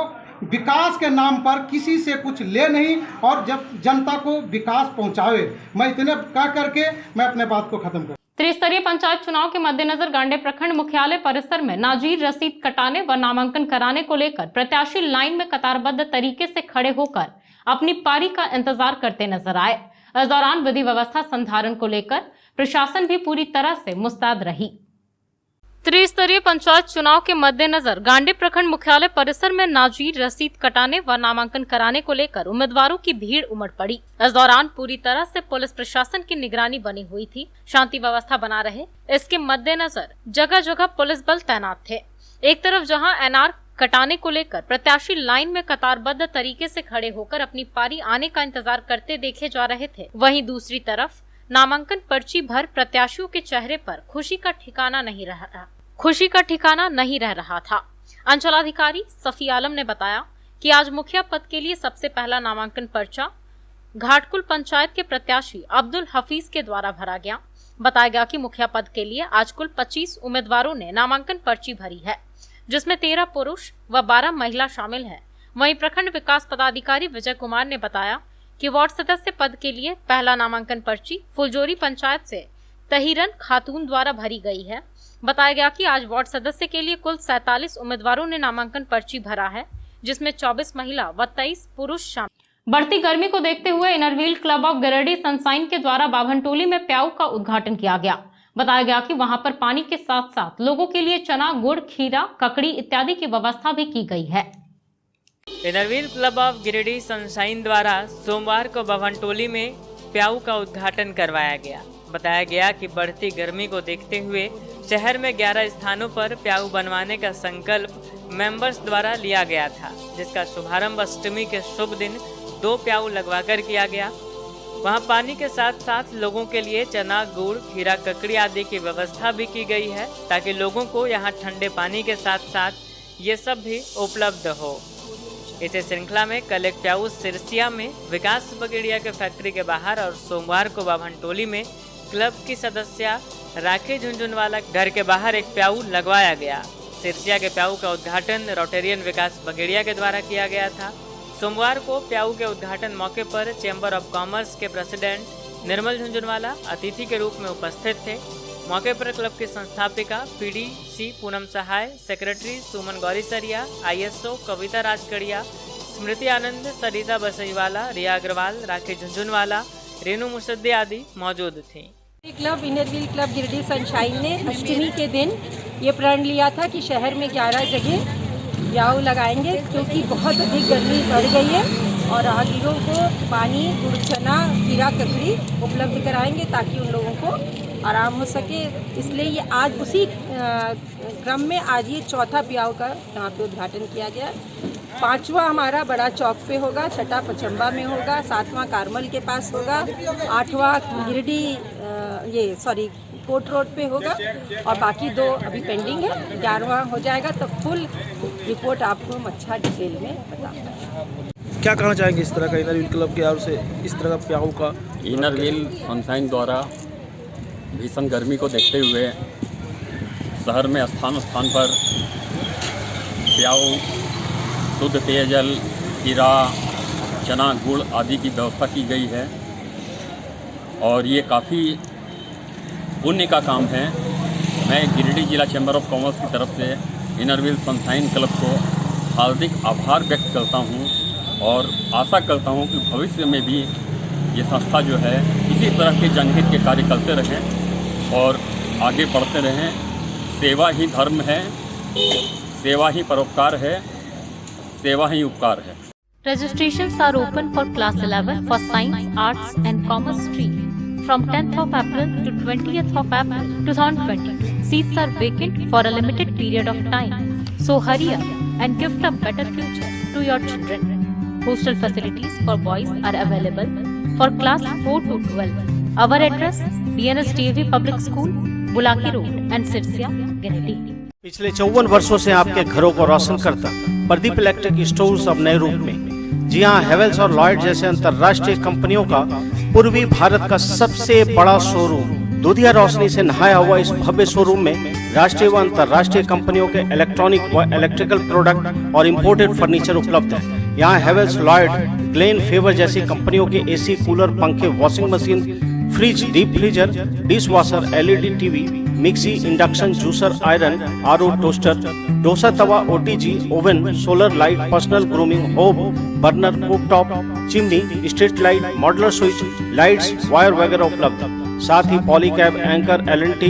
विकास के नाम पर किसी से कुछ ले नहीं और जब जनता को विकास पहुंचावे। मैं इतने कह करके मैं अपने बात को खत्म कर। त्रिस्तरीय पंचायत चुनाव के मद्देनजर गांडे प्रखंड मुख्यालय परिसर में नाजीर रसीद कटाने व नामांकन कराने को लेकर प्रत्याशी लाइन में कतारबद्ध तरीके से खड़े होकर अपनी पारी का इंतजार करते नजर आए। इस दौरान विधि व्यवस्था संधारण को लेकर प्रशासन भी पूरी तरह से मुस्तैद रही। त्रिस्तरीय पंचायत चुनाव के मद्देनजर गांडे प्रखंड मुख्यालय परिसर में नाजीर रसीद कटाने व नामांकन कराने को लेकर उम्मीदवारों की भीड़ उमड़ पड़ी। इस दौरान पूरी तरह से पुलिस प्रशासन की निगरानी बनी हुई थी। शांति व्यवस्था बना रहे इसके मद्देनजर जगह जगह पुलिस बल तैनात थे। एक तरफ जहां एनआर कटाने को लेकर प्रत्याशी लाइन में कतारबद्ध तरीके से खड़े होकर अपनी पारी आने का इंतजार करते देखे जा रहे थे, वहीं दूसरी तरफ नामांकन पर्ची भर प्रत्याशियों के चेहरे पर खुशी का ठिकाना नहीं रह रहा था। अंचलाधिकारी सफी आलम ने बताया कि आज मुखिया पद के लिए सबसे पहला नामांकन पर्चा घाटकुल पंचायत के प्रत्याशी अब्दुल हफीज के द्वारा भरा गया। बताया गया कि मुखिया पद के लिए आज कुल 25 उम्मीदवारों ने नामांकन पर्ची भरी है, जिसमें 13 पुरुष व 12 महिला शामिल है। वहीं प्रखंड विकास पदाधिकारी विजय कुमार ने बताया कि वार्ड सदस्य पद के लिए पहला नामांकन पर्ची फुलजोरी पंचायत से तहीरन खातून द्वारा भरी गई है। बताया गया कि आज वार्ड सदस्य के लिए कुल 47 उम्मीदवारों ने नामांकन पर्ची भरा है, जिसमें 24 महिला व 23 पुरुष शामिल। बढ़ती गर्मी को देखते हुए Inner Wheel club of Giridih sunshine के द्वारा बाभनटोली में प्याऊ का उद्घाटन किया गया। बताया गया कि वहां पर पानी के साथ साथ लोगों के लिए चना, गुड़, खीरा, ककड़ी इत्यादि की व्यवस्था भी की गई है। Inner Wheel club of Giridih sunshine द्वारा सोमवार को भवनटोली में प्याऊ का उद्घाटन करवाया गया। बताया गया कि बढ़ती गर्मी को देखते हुए शहर में 11 स्थानों पर प्याऊ बनवाने का संकल्प मेंबर्स द्वारा लिया गया था, जिसका शुभारंभ अष्टमी के शुभ दिन 2 प्याऊ लगवाकर किया गया। वहां पानी के साथ साथ लोगों के लिए चना, गुड़, खीरा, ककड़ी आदि की व्यवस्था भी की गई है, ताकि लोगों को यहां ठंडे पानी के साथ साथ ये सब भी उपलब्ध हो। इसी श्रृंखला में कल एक प्याऊ सिरसिया में विकास बगेड़िया के फैक्ट्री के बाहर और सोमवार को भवनटोली में क्लब की सदस्य राखी झुंझुनवाला घर के बाहर एक प्याऊ लगवाया गया। सिरसिया के प्याऊ का उद्घाटन रोटेरियन विकास बगेड़िया के द्वारा किया गया था। सोमवार को प्याऊ के उद्घाटन मौके पर चैम्बर ऑफ कॉमर्स के प्रेसिडेंट निर्मल झुंझुनवाला अतिथि के रूप में उपस्थित थे। मौके पर क्लब की संस्थापिका पीडीसी पूनम सहाय, सेक्रेटरी सुमन गौरीसरिया, ISO कविता राजकड़िया, स्मृति आनंद, सरिता बसईवाला, रिया अग्रवाल, राखी झुंझुनवाला, रेनू मुसद्दी आदि मौजूद थी। Club Inner Wheel club Giridih sunshine ने अष्टमी के दिन ये प्रण लिया था कि शहर में 11 जगह प्याऊ लगाएंगे, क्योंकि बहुत अधिक गर्मी बढ़ गई है और राहगीरों को पानी, गुड़, चना, खीरा, ककड़ी उपलब्ध कराएंगे ताकि उन लोगों को आराम हो सके। इसलिए ये आज उसी क्रम में आज ये चौथा प्याऊ का यहाँ पे उद्घाटन किया गया। 5वां हमारा बड़ा चौक पे होगा, 6ठा पचम्बा में होगा, 7वां कारमल के पास होगा, 8वां गिरिडीह कोट रोड पे होगा और बाकी 2 अभी पेंडिंग है। 11वां हो जाएगा तो फुल रिपोर्ट आपको अच्छा डिटेल में बताऊंगा। क्या कहना चाहेंगे इस तरह का इनरव्हील क्लब की ओर से इस तरह का प्याऊ का? इनरव्हील सनशाइन द्वारा भीषण गर्मी को देखते हुए शहर में स्थान स्थान पर प्याऊ, शुद्ध पेयजल, खीरा, चना, गुड़ आदि की व्यवस्था की गई है और ये काफ़ी पुण्य का काम है। मैं गिरिडीह जिला चैम्बर ऑफ कॉमर्स की तरफ से इनरव्हील सनशाइन क्लब को हार्दिक आभार व्यक्त करता हूँ और आशा करता हूँ कि भविष्य में भी ये संस्था जो है इसी तरह के जनहित के कार्य करते रहें और आगे बढ़ते रहें। सेवा ही धर्म है, सेवा ही परोपकार है, सेवा ही उपकार है। Registrations are open for class 11 for science, arts and commerce stream from 10th of April to 20th of April 2022. Seats are vacant for a limited period of time. So hurry up and gift a better future to your children. Hostel facilities for boys are available for class 4 to 12. Our address DNS DAV Public School, Bulaki Road and Sirsia, Giridih. पिछले 54 वर्षों से आपके घरों को रोशन करता Pradeep electric stores अब नए रूप में। जी हां, हेवेल्स और लॉयड जैसे अंतर्राष्ट्रीय कंपनियों का पूर्वी भारत का सबसे बड़ा शोरूम। दूधिया रोशनी से नहाया हुआ इस भव्य शोरूम में राष्ट्रीय व अंतर्राष्ट्रीय कंपनियों के इलेक्ट्रॉनिक व इलेक्ट्रिकल प्रोडक्ट और इंपोर्टेड फर्नीचर उपलब्ध है। यहाँ हेवेल्स, लॉयड, ग्लेन, फेवर जैसी कंपनियों के AC, कूलर, पंखे, washing machine, fridge, deep freezer, dish washer, LED TV, mixie, induction, juicer, iron, RO, toaster, dosa tawa, OTG, oven, solar light, personal grooming, hob, burner, cooktop, chimney, street light, modular switch, lights, wire वगैरह उपलब्ध। साथ ही Polycab, Anchor, LNT,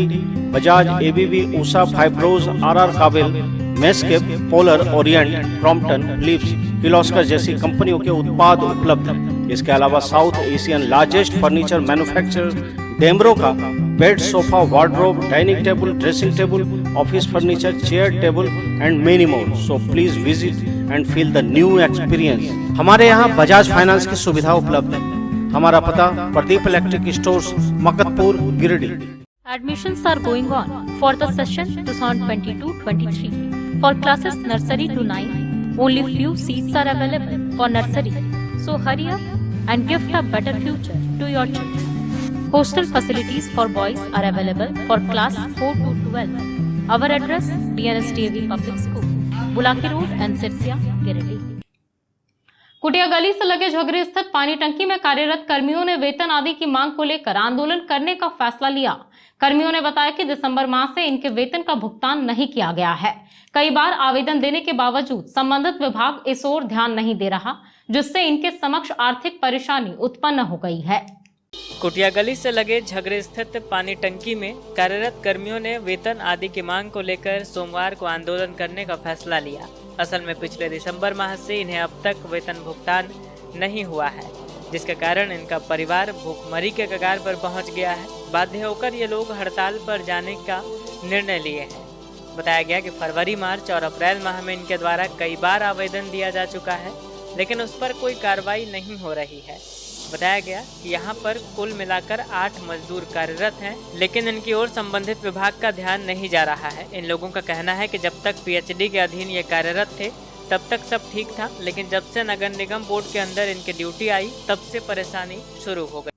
Bajaj, ABB, Usha, Fybros, RR Kabel, मेस्केप, Polar, Orient, Crompton, लिप्स, किर्लोस्कर जैसी कंपनियों के उत्पाद उपलब्ध हैं। इसके अलावा south Asian largest furniture manufacturer Damro का bed, sofa, wardrobe, dining table, dressing table, office furniture, chair, table and many more. So please visit and feel the new experience. हमारे यहाँ बजाज फाइनेंस की सुविधा उपलब्ध है। हमारा पता Pradeep electric stores, Maktapur, Giridih. Admissions are going on for the session 2022-23 for classes nursery to 9. Only few seats are available for nursery. So hurry up and gift a better future to your children. Hostel facilities for boys are available for class 4 to 12. Our address DNS DAV Public School, Bulaki Road and Sirsia, Giridih. कुटिया गली से लगे झगड़े स्थित पानी टंकी में कार्यरत कर्मियों ने वेतन आदि की मांग को लेकर आंदोलन करने का फैसला लिया। कर्मियों ने बताया कि दिसंबर माह से इनके वेतन का भुगतान नहीं किया गया है। कई बार आवेदन देने के बावजूद संबंधित विभाग इस ओर ध्यान नहीं दे रहा, जिससे इनके समक्ष आर्थिक परेशानी उत्पन्न हो गई है। कुटिया गली से लगे झगड़े स्थित पानी टंकी में कार्यरत कर्मियों ने वेतन आदि की मांग को लेकर सोमवार को आंदोलन करने का फैसला लिया। असल में पिछले दिसंबर माह से इन्हें अब तक वेतन भुगतान नहीं हुआ है, जिसके कारण इनका परिवार भूखमरी के कगार पर पहुंच गया है। बाध्य होकर ये लोग हड़ताल पर जाने का निर्णय लिए हैं। बताया गया कि फरवरी, मार्च और अप्रैल माह में इनके द्वारा कई बार आवेदन दिया जा चुका है, लेकिन उस पर कोई कार्रवाई नहीं हो रही है। बताया गया कि यहाँ पर कुल मिलाकर 8 मजदूर कार्यरत हैं, लेकिन इनकी ओर संबंधित विभाग का ध्यान नहीं जा रहा है। इन लोगों का कहना है कि जब तक पीएचडी के अधीन ये कार्यरत थे तब तक सब ठीक था, लेकिन जब से नगर निगम बोर्ड के अंदर इनकी ड्यूटी आई तब से परेशानी शुरू हो गई।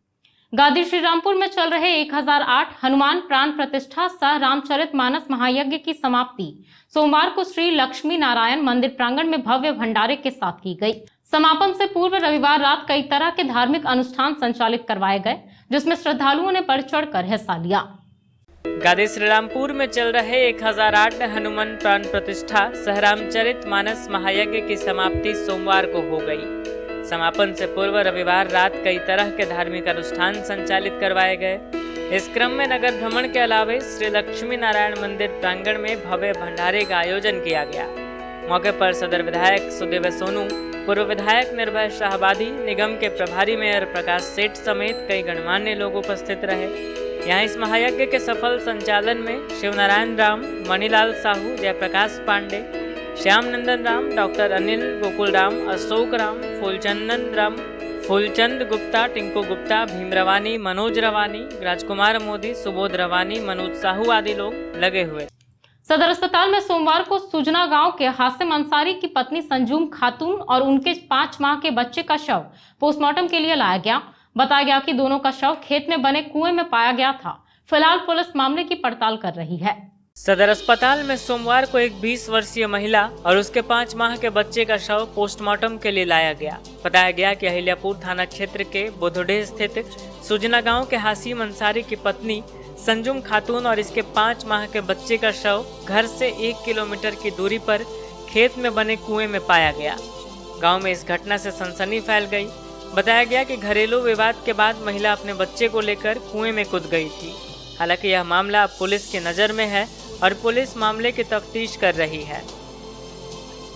गादी श्रीरामपुर में चल रहे 1008 हनुमान प्राण प्रतिष्ठा सह रामचरितमानस महायज्ञ की समाप्ति सोमवार को श्री लक्ष्मी नारायण मंदिर प्रांगण में भव्य भंडारे के साथ की गई। समापन से पूर्व रविवार रात कई तरह के धार्मिक अनुष्ठान संचालित करवाए गए, जिसमें श्रद्धालुओं ने बढ़ चढ़कर हिस्सा लिया। गादी श्रीरामपुर में चल रहे 1008 हनुमान प्राण प्रतिष्ठा सह रामचरितमानस महायज्ञ की समाप्ति सोमवार को हो गई। समापन से पूर्व रविवार रात कई तरह के धार्मिक अनुष्ठान संचालित करवाए गए। इस क्रम में नगर भ्रमण के अलावे श्री लक्ष्मी नारायण मंदिर प्रांगण में भव्य भंडारे का आयोजन किया गया। मौके पर सदर विधायक सुदेव सोनू, पूर्व विधायक निर्भय शाहबादी, निगम के प्रभारी मेयर प्रकाश सेठ समेत कई गणमान्य लोग उपस्थित रहे। यहाँ इस महायज्ञ के सफल संचालन में शिवनारायण राम, मणिलाल साहू, जयप्रकाश पांडे, श्याम नंदन राम, डॉक्टर अनिल, गोकुल राम, अशोक राम, फूलचंद गुप्ता, टिंकू गुप्ता, भीम रवानी, मनोज रवानी, राजकुमार मोदी, सुबोध रवानी, मनोज साहू आदि लोग लगे हुए। सदर अस्पताल में सोमवार को सुजना गांव के हासिम अंसारी की पत्नी संजूम खातून और उनके 5 माह के बच्चे का शव पोस्टमार्टम के लिए लाया गया। बताया गया कि दोनों का शव खेत में बने कुएं में पाया गया था। फिलहाल पुलिस मामले की पड़ताल कर रही है। सदर अस्पताल में सोमवार को एक 20 वर्षीय महिला और उसके 5 माह के बच्चे का शव पोस्टमार्टम के लिए लाया गया। बताया गया कि अहिल्यापुर थाना क्षेत्र के बुधुडे स्थित सुजना गांव के हासिम अंसारी की पत्नी संजुम खातून और इसके 5 माह के बच्चे का शव घर से 1 किलोमीटर की दूरी पर खेत में बने कुएं में पाया गया। गांव में इस घटना से सनसनी फैल गई। बताया गया कि घरेलू विवाद के बाद महिला अपने बच्चे को लेकर कुएं में कूद गई थी। हालांकि यह मामला अब पुलिस की नज़र में है और पुलिस मामले की तफ्तीश कर रही है।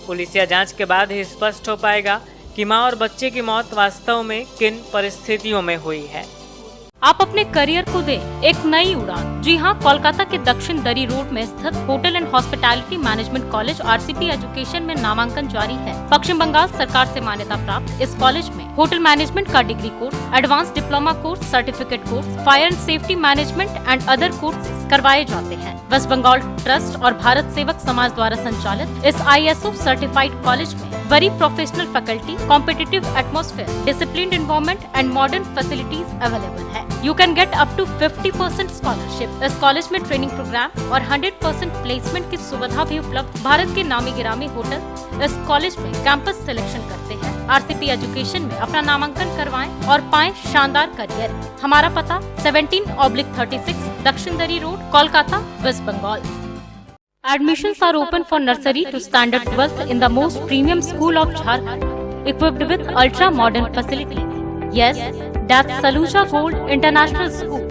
पुलिसिया जांच के बाद ही स्पष्ट हो पाएगा कि मां और बच्चे की मौत वास्तव में किन परिस्थितियों में हुई है। आप अपने करियर को दें एक नई उड़ान। जी हां, कोलकाता के दक्षिण दरी रोड में स्थित hotel and hospitality management college RCP education में नामांकन जारी है। पश्चिम बंगाल सरकार से मान्यता प्राप्त इस कॉलेज में होटल मैनेजमेंट का degree course, advance diploma course, certificate course, fire and safety management and other course करवाए जाते हैं। वेस्ट बंगाल ट्रस्ट और भारत सेवक समाज द्वारा संचालित इस ISO सर्टिफाइड कॉलेज में very professional faculty, competitive atmosphere, disciplined environment and modern facilities available है। You can get up to 50% scholarship. इस कॉलेज में ट्रेनिंग प्रोग्राम और 100% प्लेसमेंट की सुविधा भी उपलब्ध। भारत के नामी गिरामी होटल इस कॉलेज में कैंपस सिलेक्शन करते हैं। RCP एजुकेशन में अपना नामांकन करवाएं और पाएं शानदार करियर। हमारा पता 17/36 Dakshin Dari road, Kolkata, west Bengal. Admissions are open for nursery to standard 12th in the most premium school of Jharkhand, equipped with ultra modern facilities. Yes, that's Saluja Gold International School.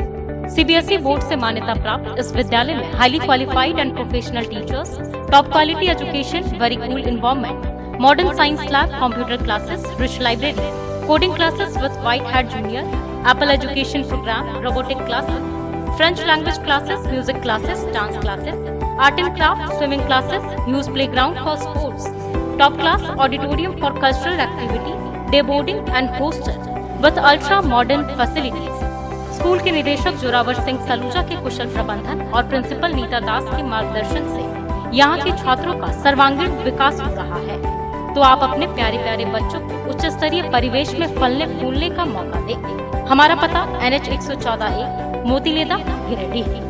CBSE board से मान्यता प्राप्त इस विद्यालय में highly qualified and professional teachers, top quality education, very cool environment, modern science lab, computer classes, rich library, coding classes with White Hat Junior, Apple education program, robotic classes, French language classes, music classes, dance classes, art and craft, swimming classes, huge playground for sports, top class auditorium for cultural activity, day boarding and hostel with ultra modern facilities. School के निदेशक जोरावर सिंह सलूजा के कुशल प्रबंधन और principal Nita दास के मार्गदर्शन से यहाँ के छात्रों का सर्वांगीण विकास हो रहा है। तो आप अपने प्यारे प्यारे बच्चों को उच्च स्तरीय परिवेश में फलने फूलने का मौका दें। हमारा पता NH 114A, Motileda, Giridih.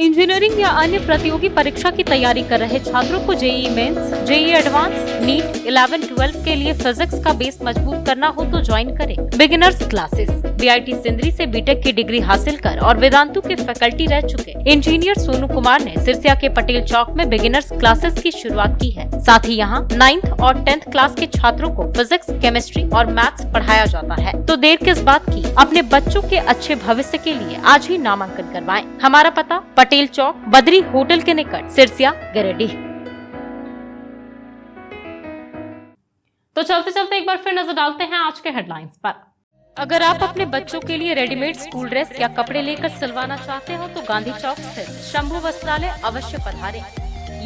Engineering या अन्य प्रतियोगी परीक्षा की तैयारी कर रहे छात्रों को JEE Mains, JEE advance, NEET 11-12 के लिए फिजिक्स का बेस मजबूत करना हो तो ज्वाइन करें बिगिनर्स क्लासेस। बीआईटी सिंदरी से बीटेक की डिग्री हासिल कर और वेदांतु के फैकल्टी रह चुके इंजीनियर सोनू कुमार ने सिरसिया के पटेल चौक में बिगिनर्स क्लासेस की शुरुआत की है। साथ ही यहाँ 9th और 10th क्लास के छात्रों को फिजिक्स, केमिस्ट्री और मैथ्स पढ़ाया जाता है। तो देर किस बात की, अपने बच्चों के अच्छे भविष्य के लिए आज ही नामांकन करवाएं। हमारा पता पटेल चौक, बद्री होटल के निकट, सिरसिया, गिरिडीह। तो चलते चलते एक बार फिर नजर डालते हैं आज के हेडलाइंस पर। अगर आप अपने बच्चों के लिए रेडीमेड स्कूल ड्रेस या कपड़े लेकर सिलवाना चाहते हो तो गांधी चौक स्थित शंभू वस्त्रालय अवश्य पधारें।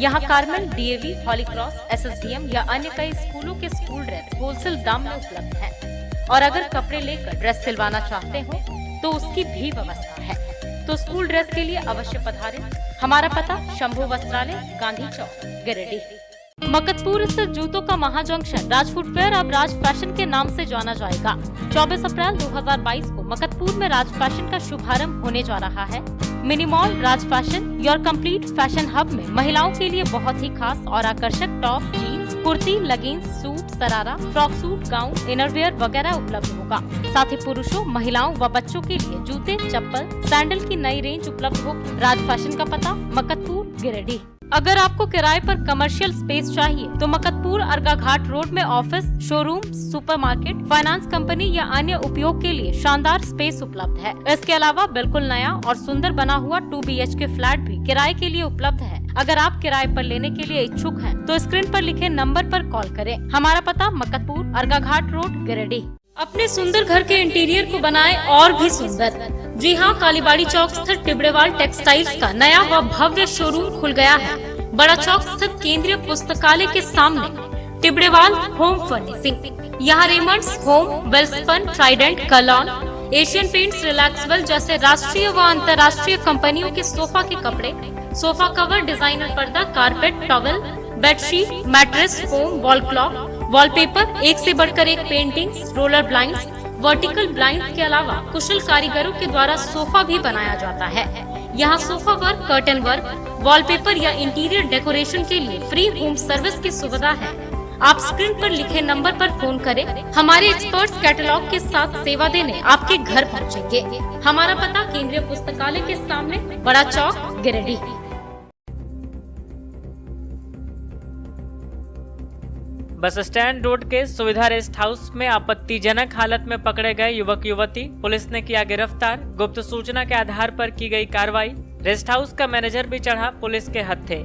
यहाँ कार्मेल, डीएवी, हॉली क्रॉस, एसएसडीएम या अन्य कई स्कूलों के स्कूल ड्रेस होलसेल दाम में उपलब्ध हैं। और अगर कपड़े लेकर ड्रेस सिलवाना चाहते हो तो उसकी भी व्यवस्था है। तो स्कूल ड्रेस के लिए अवश्य पधारें। हमारा पता शंभू वस्त्रालय, गांधी चौक, गिरिडीह। मकतपुर स्थित जूतों का महाजंक्शन राज फुटवेयर अब राज फैशन के नाम से जाना जाएगा। 24 अप्रैल 2022 को मकतपुर में राज फैशन का शुभारंभ होने जा रहा है। Mini mall Raj fashion, your complete fashion hub में महिलाओं के लिए बहुत ही खास और आकर्षक top, jeans, kurti, leggings, suit, sharara, frock suit, gown, innerwear वगैरह उपलब्ध होगा। साथ ही पुरुषों, महिलाओं व बच्चों के लिए जूते, चप्पल, सैंडल की नई रेंज उपलब्ध होगी। राज फैशन का पता मकतपुर, गिरिडीह। अगर आपको किराए पर कमर्शियल स्पेस चाहिए तो मकतपुर अरगा घाट रोड में office, showroom, supermarket, finance company या अन्य उपयोग के लिए शानदार स्पेस उपलब्ध है। इसके अलावा बिल्कुल नया और सुंदर बना हुआ 2 BHK फ्लैट भी किराए के लिए उपलब्ध है। अगर आप किराए पर लेने के लिए इच्छुक हैं तो स्क्रीन पर लिखे नंबर पर कॉल करें। हमारा पता मकतपुर अरगा घाट रोड, गिरिडीह। अपने सुंदर घर के इंटीरियर को बनाएं और भी सुंदर। जी हाँ, कालीबाड़ी चौक स्थित टिबड़ेवाल टेक्सटाइल्स का नया व भव्य शोरूम खुल गया है। बड़ा चौक स्थित केंद्रीय पुस्तकालय के सामने टिबड़ेवाल होम फर्निशिंग। यहाँ रेमंड्स होम, वेल्सपन, ट्राइडेंट, कलॉन, एशियन पेंट्स, रिलैक्सवेल जैसे राष्ट्रीय व अंतर्राष्ट्रीय कंपनियों के सोफा के कपड़े, सोफा कवर, डिजाइनर पर्दा, carpet, towel, bedsheet, mattress, foam, wall clock, wallpaper, एक से बढ़कर एक paintings, roller blinds, vertical blind के अलावा कुशल कारीगरों के द्वारा सोफा भी बनाया जाता है। यहाँ sofa work, curtain work, wallpaper या इंटीरियर डेकोरेशन के लिए फ्री होम सर्विस की सुविधा है। आप स्क्रीन पर लिखे नंबर पर फोन करें। हमारे एक्सपर्ट्स कैटलॉग के साथ सेवा देने आपके घर पहुँचेंगे। हमारा पता केंद्रीय पुस्तकालय के सामने, बड़ा चौक, गिरिडीह। बस स्टैंड रोड के सुविधा रेस्ट हाउस में आपत्तिजनक हालत में पकड़े गए युवक युवती पुलिस ने किया गिरफ्तार। गुप्त सूचना के आधार पर की गई कार्रवाई। रेस्ट हाउस का मैनेजर भी चढ़ा पुलिस के हत्थे।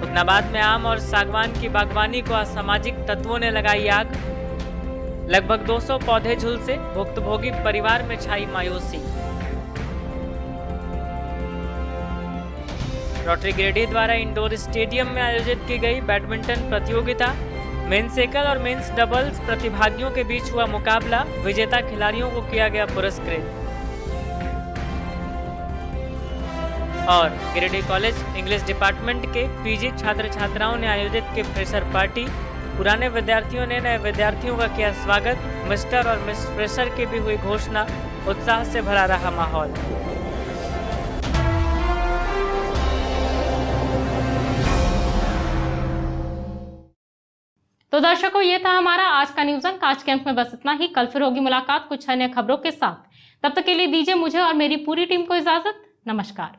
हुस्नाबाद में आम और सागवान की बागवानी को असामाजिक तत्वों ने लगाई आग। लगभग 200 पौधे झुलसे, भुक्तभोगी परिवार में छाई मायूसी। रोटरी गिरिडीह द्वारा इंडोर स्टेडियम में आयोजित की गई बैडमिंटन प्रतियोगिता। मेंस एकल और मेंस डबल्स प्रतिभागियों के बीच हुआ मुकाबला। विजेता खिलाड़ियों को किया गया पुरस्कृत। और गिरिडीह कॉलेज इंग्लिश डिपार्टमेंट के पीजी छात्र छात्राओं ने आयोजित की फ्रेशर पार्टी। पुराने विद्यार्थियों ने नए विद्यार्थियों का किया स्वागत। मिस्टर और मिस फ्रेशर की भी हुई घोषणा। उत्साह से भरा रहा माहौल। तो दर्शकों, ये था हमारा आज का न्यूज़ अंक। आज के अंक में बस इतना ही। कल फिर होगी मुलाकात कुछ अन्य खबरों के साथ। तब तक के लिए दीजिए मुझे और मेरी पूरी टीम को इजाजत। नमस्कार।